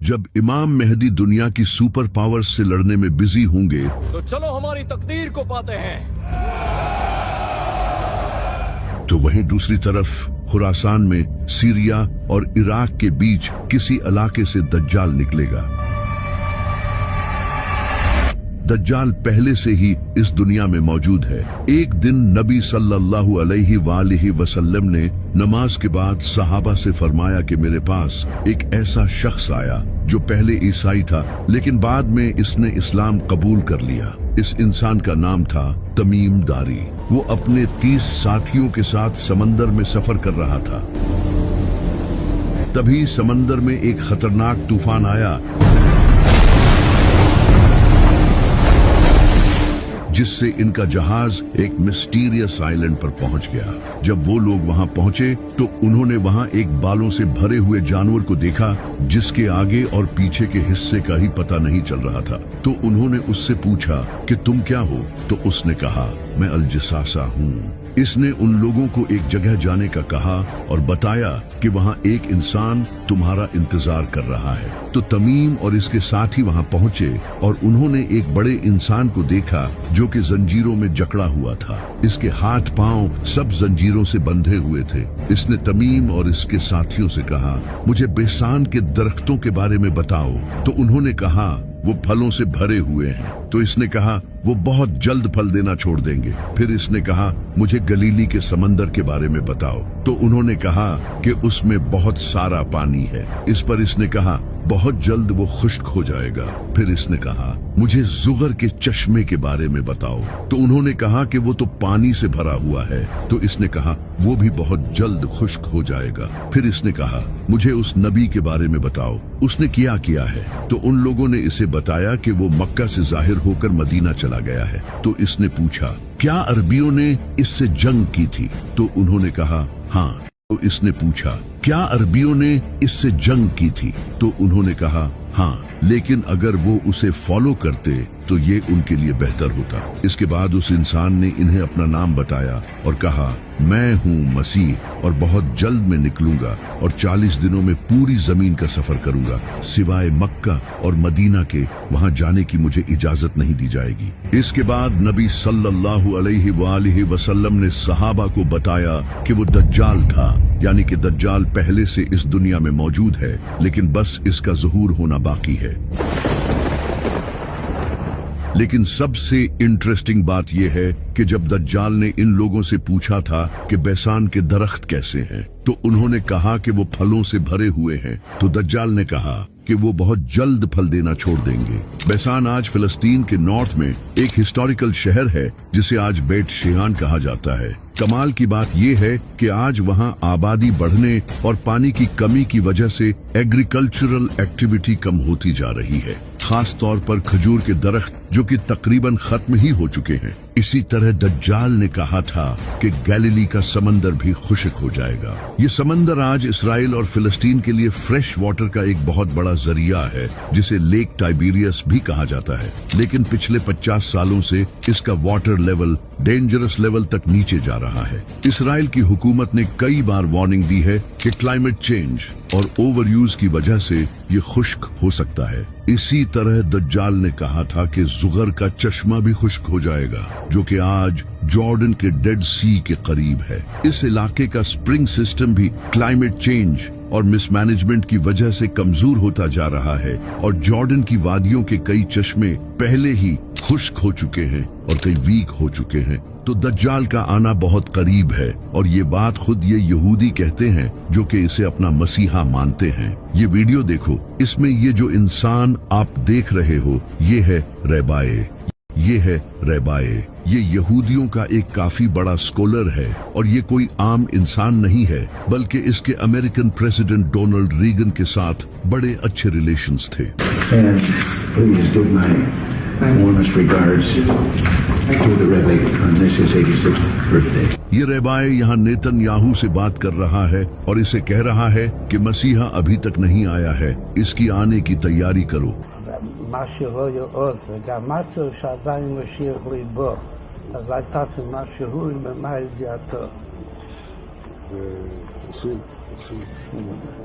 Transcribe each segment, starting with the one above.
जब इमाम मेहदी दुनिया की सुपर पावर्स से लड़ने में बिजी होंगे तो चलो हमारी तकदीर को पाते हैं। तो वहीं दूसरी तरफ खुरासान में सीरिया और इराक के बीच किसी इलाके से दज्जाल निकलेगा। दज्जाल पहले से ही इस दुनिया में मौजूद है। एक दिन नबी सल्लल्लाहु अलैहि वसल्लम ने नमाज के बाद सहाबा से फरमाया कि मेरे पास एक ऐसा शख्स आया जो पहले ईसाई था लेकिन बाद में इसने इस्लाम कबूल कर लिया। इस इंसान का नाम था तमीम दारी। वो अपने 30 साथियों के साथ समंदर में सफर कर रहा था। तभी समंदर में एक खतरनाक तूफान आया जिससे इनका जहाज एक मिस्टीरियस आइलैंड पर पहुंच गया। जब वो लोग वहां पहुंचे तो उन्होंने वहां एक बालों से भरे हुए जानवर को देखा जिसके आगे और पीछे के हिस्से का ही पता नहीं चल रहा था। तो उन्होंने उससे पूछा कि तुम क्या हो? तो उसने कहा मैं अल-जसासा हूँ। इसने उन लोगों को एक जगह जाने का कहा और बताया कि वहां एक इंसान तुम्हारा इंतजार कर रहा है। तो तमीम और इसके साथी वहां पहुंचे और उन्होंने एक बड़े इंसान को देखा जो कि जंजीरों में जकड़ा हुआ था। इसके हाथ पांव सब जंजीरों से बंधे हुए थे। इसने तमीम और इसके साथियों से कहा मुझे बेसान के दरख्तों के बारे में बताओ। तो उन्होंने कहा वो फलों से भरे हुए हैं। तो इसने कहा वो बहुत जल्द फल देना छोड़ देंगे। फिर इसने कहा मुझे गलीली के समंदर के बारे में बताओ। तो उन्होंने कहा कि उसमें बहुत सारा पानी है। इस पर इसने कहा बहुत जल्द वो खुश्क हो जाएगा। फिर इसने कहा मुझे जुगर के चश्मे के बारे में बताओ। तो उन्होंने कहा कि वो तो पानी से भरा हुआ है। तो इसने कहा वो भी बहुत जल्द खुश्क हो जाएगा। फिर इसने कहा मुझे उस नबी के बारे में बताओ, उसने क्या किया है। तो उन लोगों ने इसे बताया कि वो मक्का से जाहिर होकर मदीना चला गया है। तो इसने पूछा क्या अरबियों ने इससे जंग की थी? तो उन्होंने कहा हाँ। तो इसने पूछा क्या अरबियों ने इससे जंग की थी? तो उन्होंने कहा हाँ, लेकिन अगर वो उसे फॉलो करते तो ये उनके लिए बेहतर होता। इसके बाद उस इंसान ने इन्हें अपना नाम बताया और कहा मैं हूँ मसीह और बहुत जल्द मैं निकलूंगा और 40 दिनों में पूरी जमीन का सफर करूंगा। सिवाय मक्का और मदीना के वहां जाने की मुझे इजाजत नहीं दी जाएगी। इसके बाद नबी सल्लल्लाहु अलैहि वसल्लम ने सहाबा को बताया कि वो दज्जाल था, यानी कि दज्जाल पहले से इस दुनिया में मौजूद है लेकिन बस इसका ज़हूर होना बाकी है। लेकिन सबसे इंटरेस्टिंग बात यह है कि जब दज्जाल ने इन लोगों से पूछा था कि बैसान के दरख्त कैसे हैं, तो उन्होंने कहा कि वो फलों से भरे हुए हैं। तो दज्जाल ने कहा कि वो बहुत जल्द फल देना छोड़ देंगे। बैसान आज फिलिस्तीन के नॉर्थ में एक हिस्टोरिकल शहर है जिसे आज बेट शेहान कहा जाता है। कमाल की बात यह है कि आज वहां आबादी बढ़ने और पानी की कमी की वजह से एग्रीकल्चरल एक्टिविटी कम होती जा रही है, खास तौर पर खजूर के दरख्त जो कि तकरीबन खत्म ही हो चुके हैं। इसी तरह दज्जाल ने कहा था कि गैलीली का समंदर भी खुश्क हो जाएगा। ये समंदर आज इसराइल और फिलिस्तीन के लिए फ्रेश वाटर का एक बहुत बड़ा जरिया है जिसे लेक टाइबेरियस भी कहा जाता है। लेकिन पिछले 50 सालों से इसका वाटर लेवल डेंजरस लेवल तक नीचे जा रहा है। इसराइल की हुकूमत ने कई बार वार्निंग दी है कि क्लाइमेट चेंज और ओवर यूज की वजह से ये खुश्क हो सकता है। इसी तरह दज्जाल ने कहा था कि जुगर का चश्मा भी खुश्क हो जाएगा जो कि आज जॉर्डन के डेड सी के करीब है। इस इलाके का स्प्रिंग सिस्टम भी क्लाइमेट चेंज और मिसमैनेजमेंट की वजह से कमजोर होता जा रहा है और जॉर्डन की वादियों के कई चश्मे पहले ही खुश्क हो चुके हैं और कई वीक हो चुके हैं। तो दज्जाल का आना बहुत करीब है और ये बात खुद ये यहूदी कहते हैं जो कि इसे अपना मसीहा मानते हैं। ये वीडियो देखो, इसमें ये जो इंसान आप देख रहे हो ये है रैबाए। ये है रैबाए। ये यहूदियों का एक काफी बड़ा स्कॉलर है और ये कोई आम इंसान नहीं है बल्कि इसके अमेरिकन प्रेसिडेंट डोनाल्ड रीगन के साथ बड़े अच्छे रिलेशंस थे। ये रैबाए यहाँ नेतन्याहू से बात कर रहा है और इसे कह रहा है कि मसीहा अभी तक नहीं आया है, इसकी आने की तैयारी करो।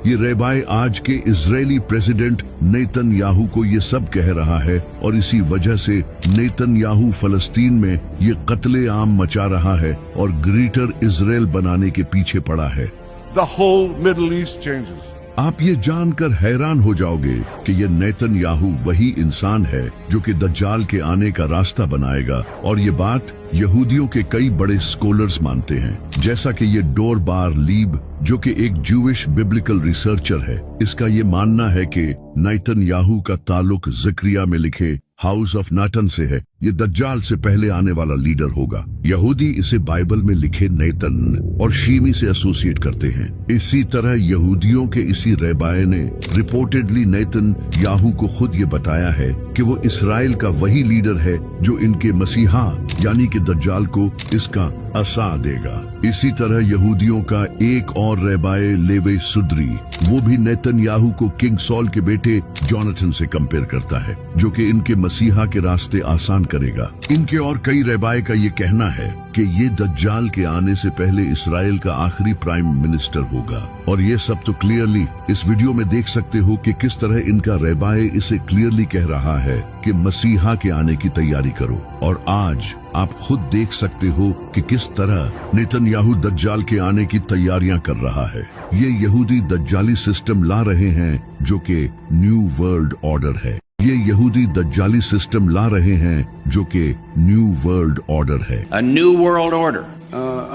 ये रेबाई आज के इजरायली प्रेसिडेंट नेतन्याहू को ये सब कह रहा है और इसी वजह से नेतन्याहू फलस्तीन में ये कत्ले-आम मचा रहा है और ग्रेटर इजराइल बनाने के पीछे पड़ा है। The whole Middle East changes. आप ये जानकर हैरान हो जाओगे कि ये नेतन्याहू वही इंसान है जो कि दज्जाल के आने का रास्ता बनाएगा, और ये बात यहूदियों के कई बड़े स्कॉलर्स मानते हैं, जैसा कि ये डोर बार लीब जो कि एक जूविश बिब्लिकल रिसर्चर है, इसका ये मानना है कि नेतन्याहू का ताल्लुक ज़करिया में लिखे हाउस ऑफ नाटन से है। ये दज्जाल से पहले आने वाला लीडर होगा। यहूदी इसे बाइबल में लिखे नेतन और शीमी से एसोसिएट करते हैं। इसी तरह यहूदियों के इसी रेबाए ने रिपोर्टेडली नेतन्याहू को खुद ये बताया है कि वो इसराइल का वही लीडर है जो इनके मसीहा यानी कि दज्जाल को इसका असा देगा। इसी तरह यहूदियों का एक और रेबाए लेवे सुद्री, वो भी नेतन्याहू को किंग सॉल के बेटे जोनाथन से कंपेयर करता है, जो कि इनके मसीहा के रास्ते आसान करेगा। इनके और कई रेबाए का ये कहना है कि ये दज्जाल के आने से पहले इसराइल का आखिरी प्राइम मिनिस्टर होगा। और ये सब तो क्लियरली इस वीडियो में देख सकते हो कि किस तरह इनका रेबाए इसे क्लियरली कह रहा है कि मसीहा के आने की तैयारी करो। और आज आप खुद देख सकते हो कि किस तरह नेतन्याहू दज्जाल के आने की तैयारियां कर रहा है। ये यहूदी दज्जाली सिस्टम ला रहे हैं जो कि न्यू वर्ल्ड ऑर्डर है। ये यहूदी दज्जाली सिस्टम ला रहे हैं जो कि न्यू वर्ल्ड ऑर्डर है। A new world order.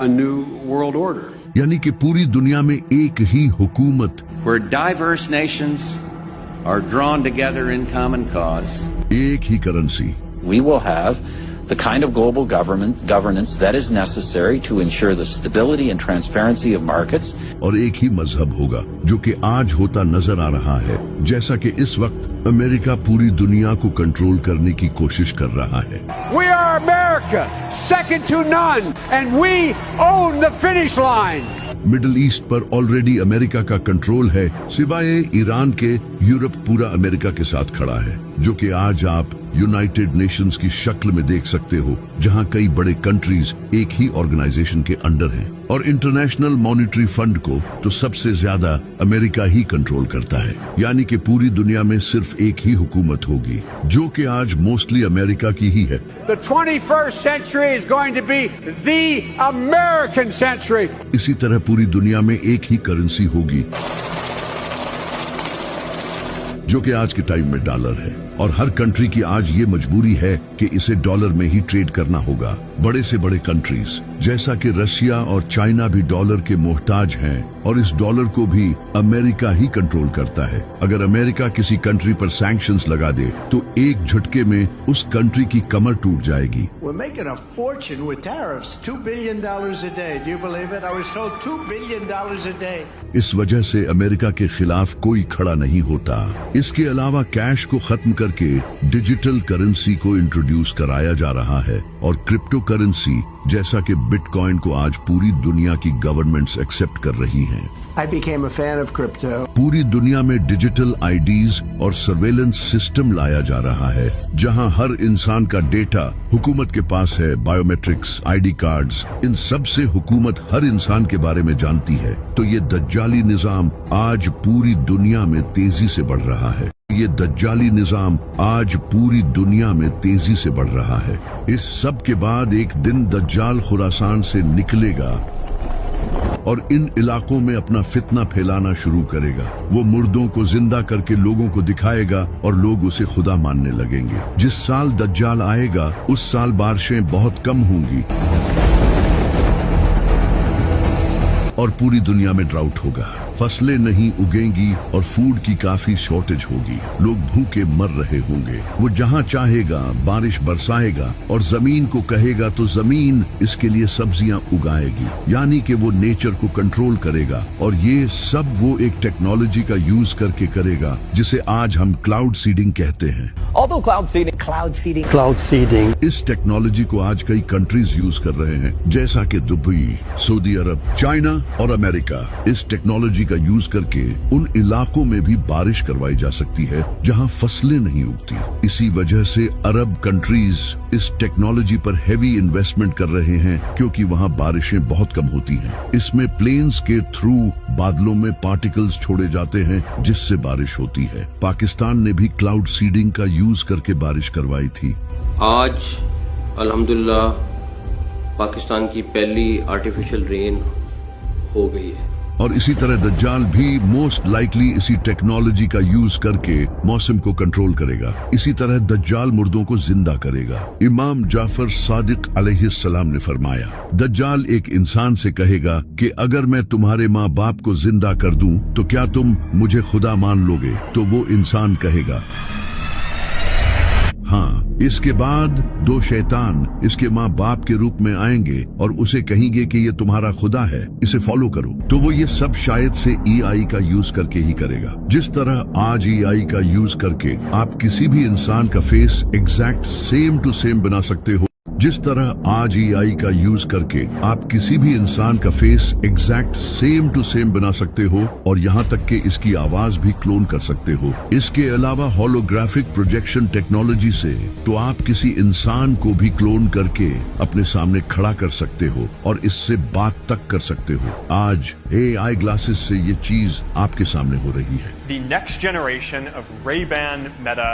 A new world order. यानी कि पूरी दुनिया में एक ही हुकूमत, Where diverse nations are drawn together in common cause. एक ही currency. We will have the kind of global governance that is necessary to ensure the stability and transparency of markets. और एक ही मजहब होगा जो कि आज होता नजर आ रहा है, जैसा कि इस वक्त अमेरिका पूरी दुनिया को कंट्रोल करने की कोशिश कर रहा है। We are America, second to none, and we own the finish line. Middle east पर ऑलरेडी अमेरिका का कंट्रोल है, सिवाय ईरान के। यूरोप पूरा अमेरिका के साथ खड़ा है, जो कि आज आप यूनाइटेड नेशंस की शक्ल में देख सकते हो, जहां कई बड़े कंट्रीज एक ही ऑर्गेनाइजेशन के अंडर हैं। और इंटरनेशनल मॉनिटरी फंड को तो सबसे ज्यादा अमेरिका ही कंट्रोल करता है, यानी कि पूरी दुनिया में सिर्फ एक ही हुकूमत होगी, जो कि आज मोस्टली अमेरिका की ही है। The 21st century is going to be the American century. इसी तरह पूरी दुनिया में एक ही करेंसी होगी, जो कि आज के टाइम में डॉलर है। और हर कंट्री की आज ये मजबूरी है कि इसे डॉलर में ही ट्रेड करना होगा। बड़े से बड़े कंट्रीज जैसा कि रशिया और चाइना भी डॉलर के मोहताज हैं, और इस डॉलर को भी अमेरिका ही कंट्रोल करता है। अगर अमेरिका किसी कंट्री पर सैंक्शंस लगा दे तो एक झटके में उस कंट्री की कमर टूट जाएगी। We're making a fortune with tariffs, $2 billion a day. Do you believe it? I was told $2 billion a day. इस वजह से अमेरिका के खिलाफ कोई खड़ा नहीं होता। इसके अलावा कैश को खत्म करके डिजिटल करेंसी को इंट्रोड्यूस कराया जा रहा है, और क्रिप्टो करेंसी जैसा कि बिटकॉइन को आज पूरी दुनिया की गवर्नमेंट्स एक्सेप्ट कर रही हैं। I became a fan of crypto. पूरी दुनिया में डिजिटल आईडीज और सर्वेलेंस सिस्टम लाया जा रहा है, जहां हर इंसान का डेटा हुकूमत के पास है। बायोमेट्रिक्स, आईडी कार्ड्स, इन सब से हुकूमत हर इंसान के बारे में जानती है। तो ये दज्जाली निजाम आज पूरी दुनिया में तेजी से बढ़ रहा है। ये दज्जाली निजाम आज पूरी दुनिया में तेजी से बढ़ रहा है। इस सब के बाद एक दिन दज्जाल खुरासान से निकलेगा और इन इलाकों में अपना फितना फैलाना शुरू करेगा। वो मुर्दों को जिंदा करके लोगों को दिखाएगा और लोग उसे खुदा मानने लगेंगे। जिस साल दज्जाल आएगा उस साल बारिशें बहुत कम होंगी और पूरी दुनिया में ड्राउट होगा, फसलें नहीं उगेंगी और फूड की काफी शॉर्टेज होगी। लोग भूखे मर रहे होंगे। वो जहाँ चाहेगा बारिश बरसाएगा और जमीन को कहेगा तो जमीन इसके लिए सब्जियां उगाएगी, यानी कि वो नेचर को कंट्रोल करेगा। और ये सब वो एक टेक्नोलॉजी का यूज करके करेगा जिसे आज हम क्लाउड सीडिंग कहते हैं। Although cloud seeding, इस टेक्नोलॉजी को आज कई कंट्रीज यूज कर रहे हैं, जैसा कि दुबई, सऊदी अरब, चाइना और अमेरिका। इस टेक्नोलॉजी का यूज करके उन इलाकों में भी बारिश करवाई जा सकती है जहां फसलें नहीं उगती। इसी वजह से अरब कंट्रीज इस टेक्नोलॉजी पर हैवी इन्वेस्टमेंट कर रहे हैं क्योंकि वहाँ बारिशें बहुत कम होती हैं। इसमें प्लेन्स के थ्रू बादलों में पार्टिकल्स छोड़े जाते हैं जिससे बारिश होती है। पाकिस्तान ने भी क्लाउड सीडिंग का यूज करके बारिश करवाई थी। आज अल्हम्दुलिल्लाह पाकिस्तान की पहली आर्टिफिशियल रेन हो गई है और इसी तरह दज्जाल भी मोस्ट लाइकली इसी टेक्नोलॉजी का यूज करके मौसम को कंट्रोल करेगा। इसी तरह दज्जाल मुर्दों को जिंदा करेगा। इमाम जाफर सादिक अलैहिस्सलाम ने फरमाया, दज्जाल एक इंसान से कहेगा कि अगर मैं तुम्हारे माँ बाप को जिंदा कर दूं तो क्या तुम मुझे खुदा मान लोगे? तो वो इंसान कहेगा हाँ। इसके बाद दो शैतान इसके माँ बाप के रूप में आएंगे और उसे कहेंगे कि ये तुम्हारा खुदा है, इसे फॉलो करो। तो वो ये सब शायद से AI का यूज करके ही करेगा। जिस तरह आज AI का यूज करके आप किसी भी इंसान का face exact same to same बना सकते हो, जिस तरह आज AI का यूज करके आप किसी भी इंसान का face exact same to same बना सकते हो और यहाँ तक कि इसकी आवाज भी क्लोन कर सकते हो। इसके अलावा होलोग्राफिक प्रोजेक्शन टेक्नोलॉजी से तो आप किसी इंसान को भी क्लोन करके अपने सामने खड़ा कर सकते हो और इससे बात तक कर सकते हो। आज AI ग्लासेस से ये चीज आपके सामने हो रही है। The next generation of Ray-Ban Meta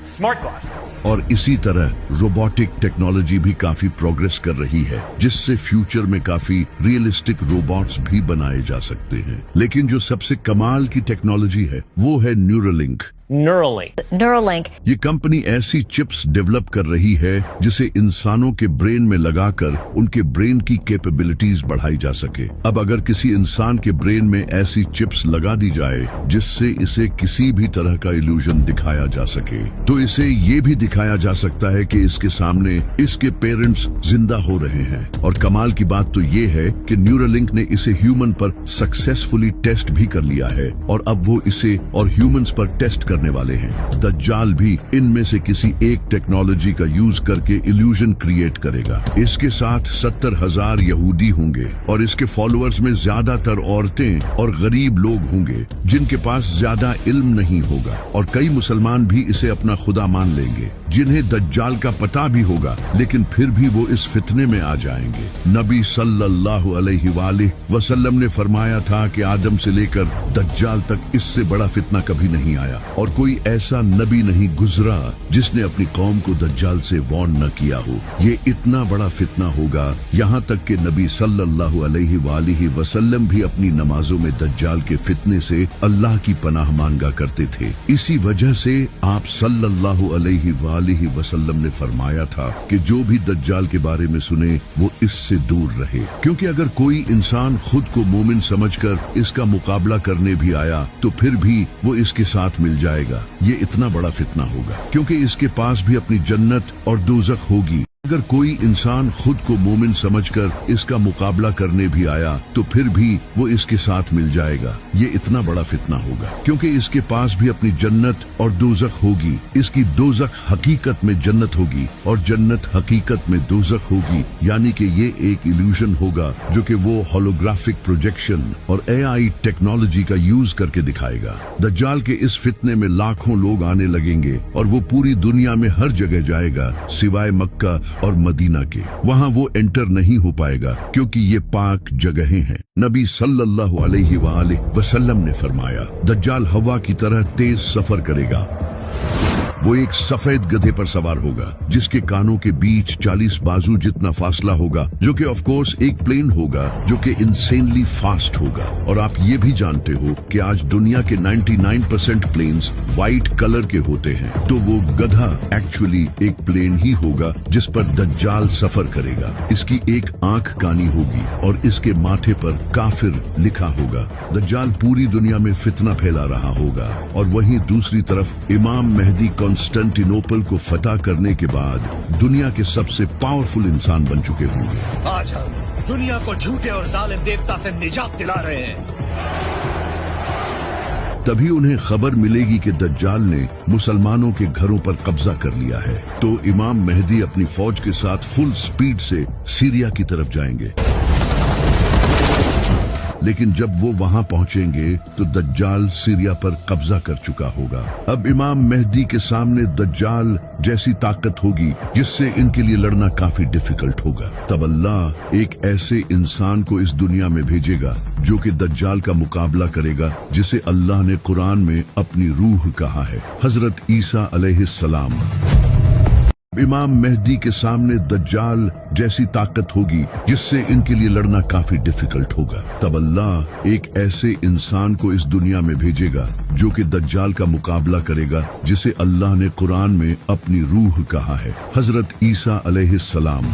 smart glasses. और इसी तरह रोबोटिक टेक्नोलॉजी भी काफी प्रोग्रेस कर रही है जिससे फ्यूचर में काफी रियलिस्टिक रोबोट्स भी बनाए जा सकते हैं। लेकिन जो सबसे कमाल की टेक्नोलॉजी है वो है न्यूरालिंक। Neuralink ये कंपनी ऐसी चिप्स डेवलप कर रही है जिसे इंसानों के ब्रेन में लगाकर उनके ब्रेन की कैपेबिलिटीज बढ़ाई जा सके। अब अगर किसी इंसान के ब्रेन में ऐसी चिप्स लगा दी जाए जिससे इसे किसी भी तरह का इल्यूजन दिखाया जा सके तो इसे ये भी दिखाया जा सकता है कि इसके सामने इसके पेरेंट्स जिंदा हो रहे हैं। और कमाल की बात तो ये है कि न्यूरालिंक ने इसे ह्यूमन पर सक्सेसफुली टेस्ट भी कर लिया है और अब वो इसे और ह्यूमंस पर टेस्ट करने वाले हैं। दज्जाल भी इनमें से किसी एक टेक्नोलॉजी का यूज करके इल्यूजन क्रिएट करेगा। इसके साथ 70,000 यहूदी होंगे और इसके फॉलोअर्स में ज्यादातर औरतें और गरीब लोग होंगे जिनके पास ज्यादा इल्म नहीं होगा और कई मुसलमान भी इसे अपना खुदा मान लेंगे जिन्हें दज्जाल का पता भी होगा, लेकिन फिर भी वो इस फितने में आ जाएंगे। नबी सल्लल्लाहु अलैहि वसल्लम ने फरमाया था कि आदम से लेकर दज्जाल तक इससे बड़ा फितना कभी नहीं आया और कोई ऐसा नबी नहीं गुजरा जिसने अपनी कौम को दज्जाल से वार्न न किया हो। ये इतना बड़ा फितना होगा यहाँ तक कि नबी सल्लल्लाहु अलैहि वसल्लम भी अपनी नमाजों में दज्जाल के फितने से अल्लाह की पनाह मांगा करते थे। इसी वजह से आप सल्लल्लाहु अलैहि वसल्लम ने फरमाया था कि जो भी दज्जाल के बारे में सुने वो इससे दूर रहे, क्योंकि अगर कोई इंसान खुद को मोमिन समझकर इसका मुकाबला करने भी आया तो फिर भी वो इसके साथ मिल जाएगा। ये इतना बड़ा फितना होगा क्योंकि इसके पास भी अपनी जन्नत और दोज़ख होगी। अगर कोई इंसान खुद को मोमिन समझकर इसका मुकाबला करने भी आया तो फिर भी वो इसके साथ मिल जाएगा। ये इतना बड़ा फितना होगा क्योंकि इसके पास भी अपनी जन्नत और दोज़ख होगी। इसकी दोज़ख हकीकत में जन्नत होगी और जन्नत हकीकत में दोज़ख होगी, यानी कि ये एक इल्यूजन होगा जो कि वो होलोग्राफिक प्रोजेक्शन और AI टेक्नोलॉजी का यूज करके दिखाएगा। दज्जाल के इस फितने में लाखों लोग आने लगेंगे और वो पूरी दुनिया में हर जगह जाएगा सिवाय मक्का और मदीना के। वहाँ वो एंटर नहीं हो पाएगा क्योंकि ये पाक जगहें हैं। नबी सल्लल्लाहु अलैहि वसल्लम ने फरमाया, दज्जाल हवा की तरह तेज सफर करेगा। वो एक सफेद गधे पर सवार होगा जिसके कानों के बीच 40 बाजू जितना फासला होगा, जो कि ऑफ कोर्स एक प्लेन होगा जो कि इंसेनली फास्ट होगा। और आप ये भी जानते हो कि आज दुनिया के 99% प्लेन्स व्हाइट कलर के होते हैं, तो वो गधा एक्चुअली एक प्लेन ही होगा जिस पर दज्जाल सफर करेगा। इसकी एक आंख कानी होगी और इसके माथे पर काफिर लिखा होगा। दज्जाल पूरी दुनिया में फितना फैला रहा होगा और वहीं दूसरी तरफ इमाम मेहदी कॉन्स्टेंटिनोपल को फतह करने के बाद दुनिया के सबसे पावरफुल इंसान बन चुके होंगे। आज हम दुनिया को झूठे और जालिम देवता से निजात दिला रहे हैं। तभी उन्हें खबर मिलेगी कि दज्जाल ने मुसलमानों के घरों पर कब्जा कर लिया है, तो इमाम मेहदी अपनी फौज के साथ फुल स्पीड से सीरिया की तरफ जाएंगे। लेकिन जब वो वहां पहुंचेंगे तो दज्जाल सीरिया पर कब्जा कर चुका होगा। अब इमाम मेहदी के सामने दज्जाल जैसी ताकत होगी जिससे इनके लिए लड़ना काफी डिफिकल्ट होगा। तब अल्लाह एक ऐसे इंसान को इस दुनिया में भेजेगा जो कि दज्जाल का मुकाबला करेगा, जिसे अल्लाह ने कुरान में अपनी रूह कहा है, हजरत ईसा अलैहिस्सलाम। इमाम मेहदी के सामने दज्जाल जैसी ताकत होगी जिससे इनके लिए लड़ना काफी डिफिकल्ट होगा। तब अल्लाह एक ऐसे इंसान को इस दुनिया में भेजेगा जो कि दज्जाल का मुकाबला करेगा, जिसे अल्लाह ने कुरान में अपनी रूह कहा है, हजरत ईसा अलैहिस्सलाम।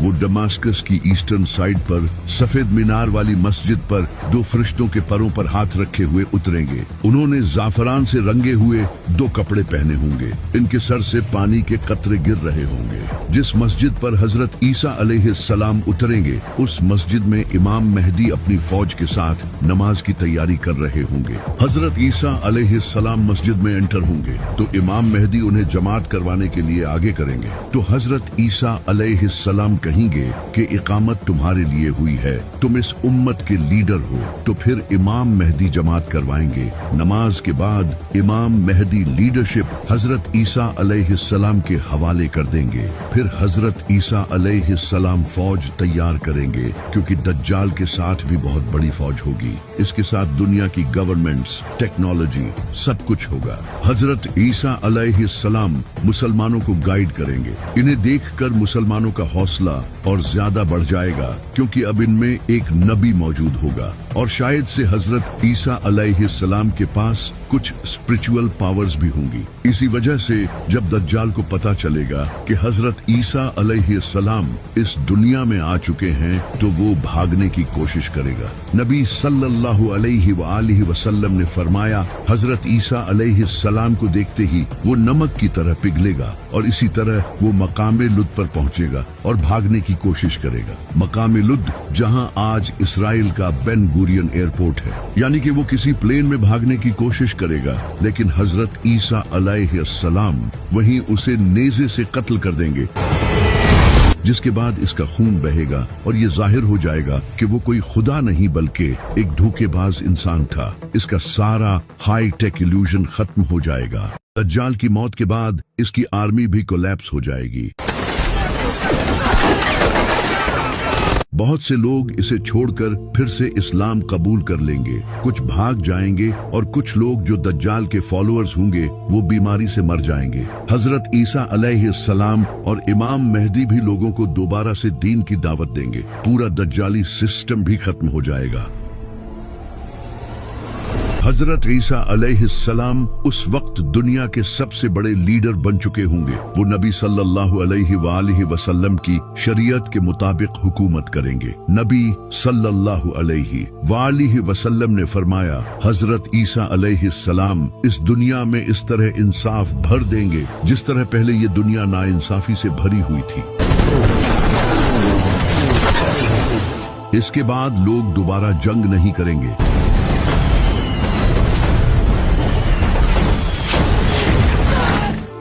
वो दमास्कस की ईस्टर्न साइड पर सफेद मीनार वाली मस्जिद पर 2 फरिश्तों के परों पर हाथ रखे हुए उतरेंगे। उन्होंने जाफरान से रंगे हुए 2 कपड़े पहने होंगे। इनके सर से पानी के कतरे गिर रहे होंगे। जिस मस्जिद पर हजरत ईसा अलैहिस्सलाम उतरेंगे, उस मस्जिद में इमाम मेहदी अपनी फौज के साथ नमाज की तैयारी कर रहे होंगे। हजरत ईसा अलैहिस्सलाम मस्जिद में एंटर होंगे तो इमाम मेहदी उन्हें जमात करवाने के लिए आगे करेंगे। तो हजरत ईसा अलैहिस्सलाम कहेंगे कि इकामत तुम्हारे लिए हुई है, तुम इस उम्मत के लीडर हो। तो फिर इमाम मेहदी जमात करवाएंगे। नमाज के बाद इमाम मेहदी लीडरशिप हजरत ईसा अलैहिस्सलाम के हवाले कर देंगे। फिर हजरत ईसा अलैहिस्सलाम फौज तैयार करेंगे, क्योंकि दज्जाल के साथ भी बहुत बड़ी फौज होगी। इसके साथ दुनिया की गवर्नमेंट्स, टेक्नोलॉजी, सब कुछ होगा। हजरत ईसा अलैहिस्सलाम मुसलमानों को गाइड करेंगे। इन्हें देखकर मुसलमानों का हौसला और ज्यादा बढ़ जाएगा, क्योंकि अब इनमें एक नबी मौजूद होगा और शायद से हजरत ईसा अलैहिस्सलाम के पास कुछ स्पिरिचुअल पावर्स भी होंगी। इसी वजह से जब दज्जाल को पता चलेगा कि हजरत ईसा अलैहिस्सलाम इस दुनिया में आ चुके हैं, तो वो भागने की कोशिश करेगा। नबी सल्लल्लाहु अलैहि वसल्लम ने फरमाया, हजरत ईसा अलैहिस्सलाम को देखते ही वो नमक की तरह पिघलेगा और इसी तरह वो मकामे लुद पर पहुंचेगा और भागने की कोशिश करेगा। मकामे लुद जहां आज इसराइल का बेन गुरियन एयरपोर्ट है, यानी कि वो किसी प्लेन में भागने की कोशिश करेगा, लेकिन हजरत ईसा अलैहिस्सलाम वहीं उसे नेज़े से कत्ल कर देंगे, जिसके बाद इसका खून बहेगा और ये जाहिर हो जाएगा कि वो कोई खुदा नहीं बल्कि एक धोखेबाज इंसान था। इसका सारा हाई टेक इल्यूजन खत्म हो जाएगा। दज्जाल की मौत के बाद इसकी आर्मी भी कोलैप्स हो जाएगी। बहुत से लोग इसे छोड़कर फिर से इस्लाम कबूल कर लेंगे। कुछ भाग जाएंगे और कुछ लोग जो दज्जाल के फॉलोअर्स होंगे वो बीमारी से मर जाएंगे। हजरत ईसा अलैहिस्सलाम और इमाम मेहदी भी लोगों को दोबारा से दीन की दावत देंगे। पूरा दज्जाली सिस्टम भी खत्म हो जाएगा। हजरत ईसा अलैहिस्सलाम उस वक्त दुनिया के सबसे बड़े लीडर बन चुके होंगे। वो नबी सल्लल्लाहु अलैहि वसल्लम की शरीयत के मुताबिक हुकूमत करेंगे। नबी सल्लल्लाहु अलैहि वसल्लम ने फरमाया, हजरत ईसा अलैहिस्सलाम इस दुनिया में इस तरह इंसाफ भर देंगे जिस तरह पहले ये दुनिया नाइंसाफी से भरी हुई थी। इसके बाद लोग दोबारा जंग नहीं करेंगे।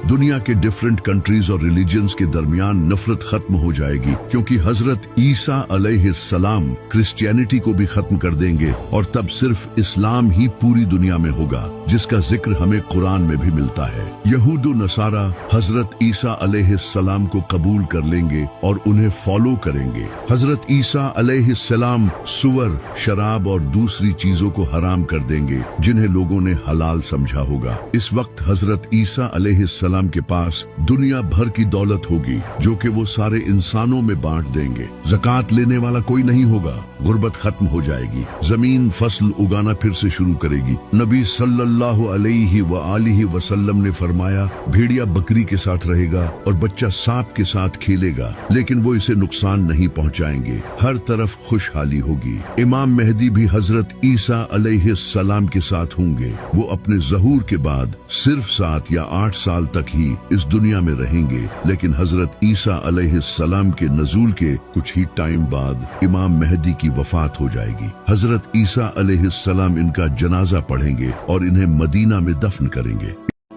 दुनिया के डिफरेंट कंट्रीज और रिलीजन्स के दरमियान नफरत खत्म हो जाएगी, क्योंकि हजरत ईसा अलैहिस्सलाम क्रिश्चियनिटी को भी खत्म कर देंगे और तब सिर्फ इस्लाम ही पूरी दुनिया में होगा, जिसका जिक्र हमें कुरान में भी मिलता है। यहूद व नसारा हजरत ईसा अलैहिस्सलाम को कबूल कर लेंगे और उन्हें फॉलो करेंगे। हजरत ईसा अलैहिस्सलाम सुअर, शराब और दूसरी चीजों को हराम कर देंगे जिन्हें लोगों ने हलाल समझा होगा। इस वक्त हजरत ईसा अलैहिस्सलाम के पास दुनिया भर की दौलत होगी, जो कि वो सारे इंसानों में बांट देंगे। ज़कात लेने वाला कोई नहीं होगा। गुर्बत खत्म हो जाएगी। जमीन फसल उगाना फिर से शुरू करेगी। नबी सल्लल्लाहु अलैहि वसल्लम ने फरमाया, भेड़िया बकरी के साथ रहेगा और बच्चा सांप के साथ खेलेगा, लेकिन वो इसे नुकसान नहीं पहुंचाएंगे। हर तरफ खुशहाली होगी। इमाम मेहदी भी हजरत ईसा अलैहिस्सलाम के साथ होंगे। वो अपने ज़हूर के बाद सिर्फ 7 या 8 साल तक ही इस दुनिया में रहेंगे, लेकिन हजरत ईसा अलैहिस्सलाम के नज़ूल के कुछ ही टाइम बाद इमाम मेहदी की वफात हो जाएगी। हजरत ईसा अलैहिस्सलाम इनका जनाजा पढ़ेंगे और इन्हें मदीना में दफन करेंगे।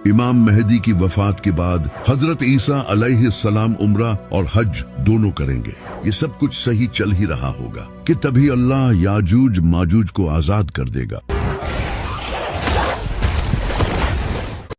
इमाम मेहदी की वफात के बाद हजरत ईसा अलैहिस्सलाम उम्रा और हज दोनों करेंगे। ये सब कुछ सही चल ही रहा होगा कि तभी अल्लाह याजूज माजूज को आजाद कर देगा।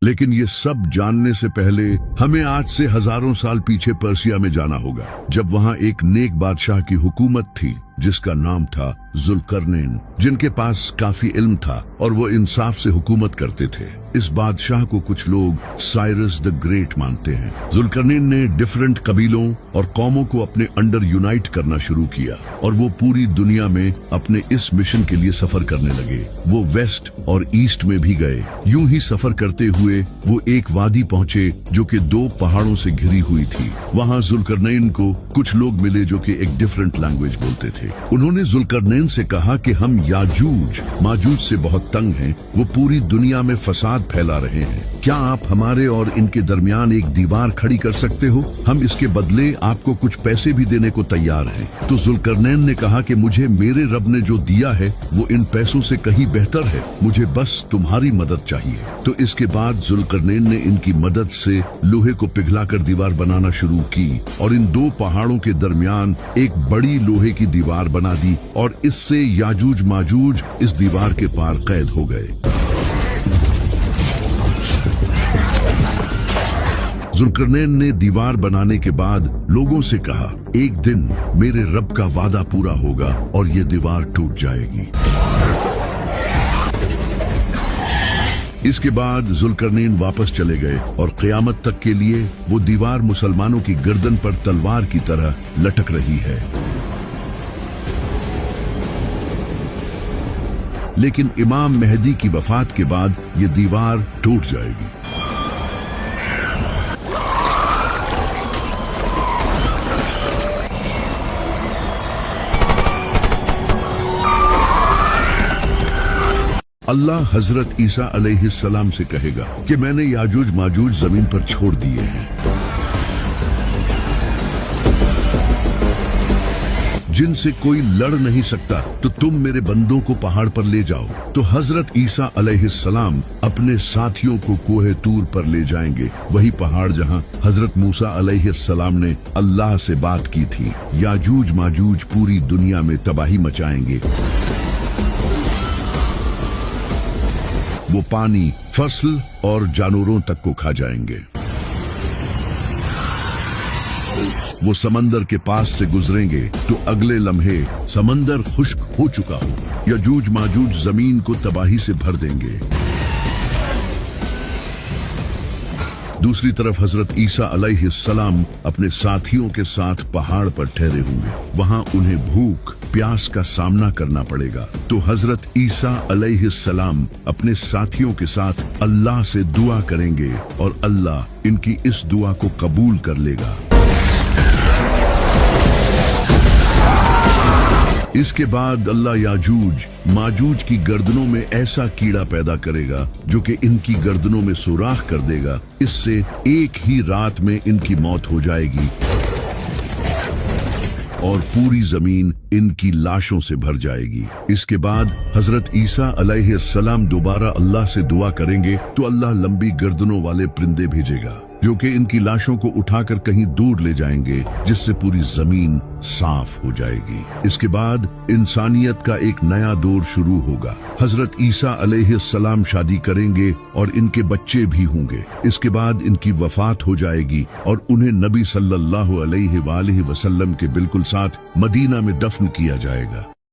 लेकिन ये सब जानने से पहले हमें आज से हजारों साल पीछे पर्सिया में जाना होगा, जब वहाँ एक नेक बादशाह की हुकूमत थी जिसका नाम था जुल्करनैन, जिनके पास काफी इल्म था और वो इंसाफ से हुकूमत करते थे। इस बादशाह को कुछ लोग साइरस द ग्रेट मानते हैं। जुल्करनैन ने डिफरेंट कबीलों और कौमों को अपने अंडर यूनाइट करना शुरू किया और वो पूरी दुनिया में अपने इस मिशन के लिए सफर करने लगे। वो वेस्ट और ईस्ट में भी गए। यूं ही सफर करते हुए वो एक वादी पहुंचे जो कि 2 पहाड़ों से घिरी हुई थी। वहाँ जुल्करनैन को कुछ लोग मिले जो कि एक डिफरेंट लैंग्वेज बोलते थे। उन्होंने जुल्करनैन से कहा कि हम याजूज माजूज से बहुत तंग हैं, वो पूरी दुनिया में फसाद फैला रहे हैं। क्या आप हमारे और इनके दरमियान एक दीवार खड़ी कर सकते हो? हम इसके बदले आपको कुछ पैसे भी देने को तैयार हैं। तो जुल्करनैन ने कहा कि मुझे मेरे रब ने जो दिया है वो इन पैसों से कहीं बेहतर है, मुझे बस तुम्हारी मदद चाहिए। तो इसके बाद जुल्करनैन ने इनकी मदद से लोहे को पिघलाकर दीवार बनाना शुरू की और इन 2 पहाड़ों के दरमियान एक बड़ी लोहे की दीवार बना दी और इससे याजूज माजूज इस दीवार के पार कैद हो गए। जुल्करनैन ने दीवार बनाने के बाद लोगों से कहा, एक दिन मेरे रब का वादा पूरा होगा और ये दीवार टूट जाएगी। इसके बाद जुल्करनैन वापस चले गए और क़यामत तक के लिए वो दीवार मुसलमानों की गर्दन पर तलवार की तरह लटक रही है। लेकिन इमाम मेहदी की वफात के बाद ये दीवार टूट जाएगी। अल्लाह हजरत ईसा अलैहिस्सलाम से कहेगा कि मैंने याजूज माजूज जमीन पर छोड़ दिए हैं, जिनसे कोई लड़ नहीं सकता, तो तुम मेरे बंदों को पहाड़ पर ले जाओ। तो हजरत ईसा अलैहिस्सलाम अपने साथियों को कोहे तूर पर ले जाएंगे, वही पहाड़ जहां हजरत मूसा अलैहिस्सलाम ने अल्लाह से बात की थी। याजूज माजूज पूरी दुनिया में तबाही मचाएंगे। वो पानी, फसल और जानवरों तक को खा जाएंगे। वो समंदर के पास से गुजरेंगे तो अगले लम्हे समंदर खुश्क हो चुका हो। याजूज माजूज जमीन को तबाही से भर देंगे। दूसरी तरफ हजरत ईसा अलैहिस्सलाम अपने साथियों के साथ पहाड़ पर ठहरे होंगे। वहां उन्हें भूख प्यास का सामना करना पड़ेगा। तो हजरत ईसा अलैहिस्सलाम अपने साथियों के साथ अल्लाह से दुआ करेंगे और अल्लाह इनकी इस दुआ को कबूल कर लेगा। इसके बाद अल्लाह याजूज माजूज की गर्दनों में ऐसा कीड़ा पैदा करेगा जो कि इनकी गर्दनों में सुराख कर देगा। इससे एक ही रात में इनकी मौत हो जाएगी और पूरी जमीन इनकी लाशों से भर जाएगी। इसके बाद हजरत ईसा अलैहिस्सलाम दोबारा अल्लाह से दुआ करेंगे तो अल्लाह लंबी गर्दनों वाले परिंदे भेजेगा जो कि इनकी लाशों को उठाकर कहीं दूर ले जाएंगे, जिससे पूरी जमीन साफ हो जाएगी। इसके बाद इंसानियत का एक नया दौर शुरू होगा। हजरत ईसा अलैहिस्सलाम शादी करेंगे और इनके बच्चे भी होंगे। इसके बाद इनकी वफात हो जाएगी और उन्हें नबी सल्लल्लाहु अलैहि वसल्लम के बिल्कुल साथ मदीना में दफन किया जाएगा।